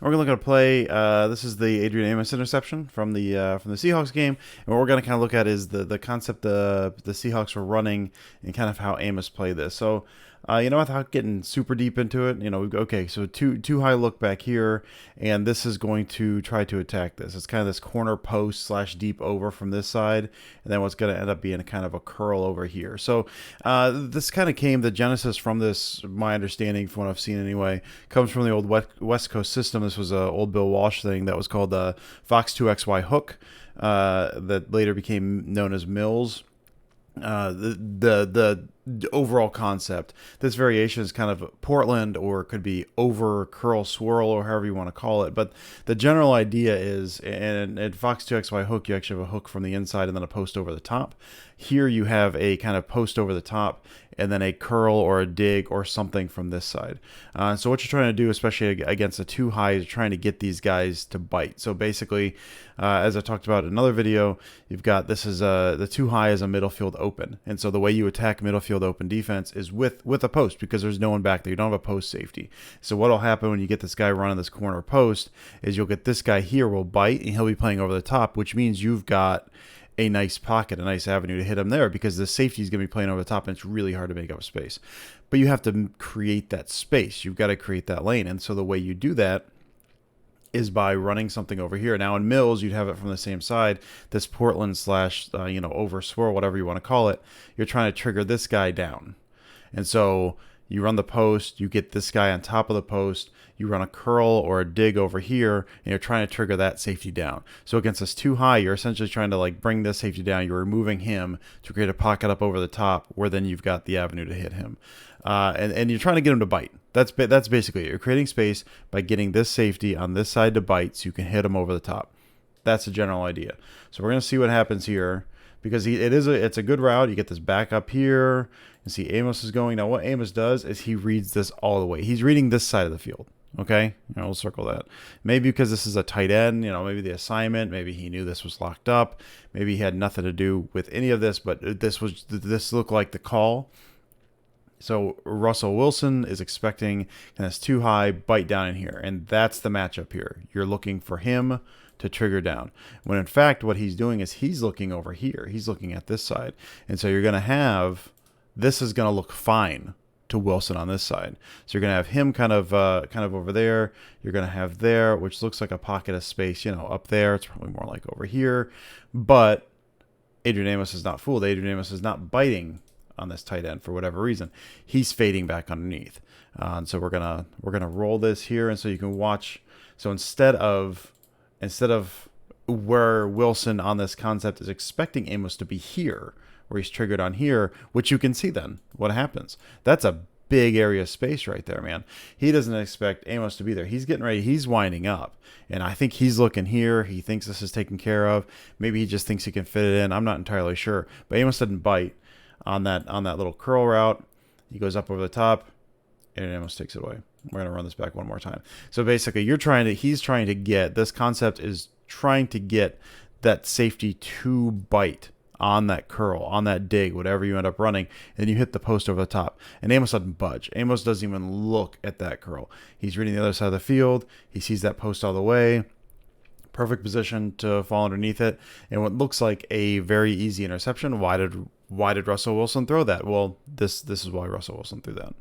And we're going to look at a play. This is the Adrian Amos interception from the Seahawks game. And what we're going to kind of look at is the concept the Seahawks were running and kind of how Amos played this. So, without getting super deep into it, okay, so too high look back here, and this is going to try to attack this. It's kind of this corner post / deep over from this side, and then what's going to end up being a kind of a curl over here. So this kind of came, the genesis from this, my understanding from what I've seen anyway, comes from the old West Coast system. This was an old Bill Walsh thing that was called the Fox 2XY hook, that later became known as Mills. The overall concept, this variation is kind of Portland, or it could be over curl swirl, or however you want to call it, but the general idea is, and at Fox 2XY hook, you actually have a hook from the inside and then a post over the top. Here you have a kind of post over the top and then a curl or a dig or something from this side. So what you're trying to do, especially against a too high, is trying to get these guys to bite. So basically, as I talked about in another video, you've got, this is the too high is a middle field open, and so the way you attack middle field open defense is with a post, because there's no one back there. You don't have a post safety. So what'll happen when you get this guy running this corner post is you'll get this guy here will bite, and he'll be playing over the top, which means you've got a nice pocket, a nice avenue to hit him there, because the safety is going to be playing over the top, and it's really hard to make up space. But you have to create that space. You've got to create that lane. And so the way you do that is by running something over here. Now in Mills, you'd have it from the same side, this Portland / over swirl, whatever you want to call it. You're trying to trigger this guy down. And so you run the post, you get this guy on top of the post, you run a curl or a dig over here, and you're trying to trigger that safety down. So against this too high, you're essentially trying to bring this safety down. You're removing him to create a pocket up over the top, where then you've got the avenue to hit him. And you're trying to get him to bite. That's basically it. You're creating space by getting this safety on this side to bite, so you can hit him over the top. That's the general idea. So we're going to see what happens here, because it's a good route. You get this back up here. You see Amos is going. Now what Amos does is he reads this all the way. He's reading this side of the field. Okay, we'll circle that. Maybe because this is a tight end, maybe the assignment, maybe he knew this was locked up. Maybe he had nothing to do with any of this, but this looked like the call. So Russell Wilson is expecting, and it's too high, bite down in here, and that's the matchup here. You're looking for him to trigger down, when in fact what he's doing is he's looking over here. He's looking at this side, and so you're going to have, this is going to look fine to Wilson on this side. So you're going to have him kind of over there. You're going to have there, which looks like a pocket of space, up there. It's probably more like over here, but Adrian Amos is not fooled. Adrian Amos is not biting on this tight end for whatever reason. He's fading back underneath. And so we're gonna roll this here, and so you can watch. So instead of where Wilson on this concept is expecting Amos to be here, where he's triggered on here, which you can see then what happens. That's a big area of space right there, man. He doesn't expect Amos to be there. He's getting ready. He's winding up, and I think he's looking here. He thinks this is taken care of. Maybe he just thinks he can fit it in. I'm not entirely sure, but Amos didn't bite on that little curl route. He goes up over the top, and Amos takes it away. We're going to run this back one more time. So basically, he's trying to get, this concept is trying to get that safety to bite on that curl, on that dig, whatever you end up running, and then you hit the post over the top. And Amos doesn't budge. Amos doesn't even look at that curl. He's reading the other side of the field. He sees that post all the way. Perfect position to fall underneath it. And what looks like a very easy interception. Why did Russell Wilson throw that? Well, this is why Russell Wilson threw that.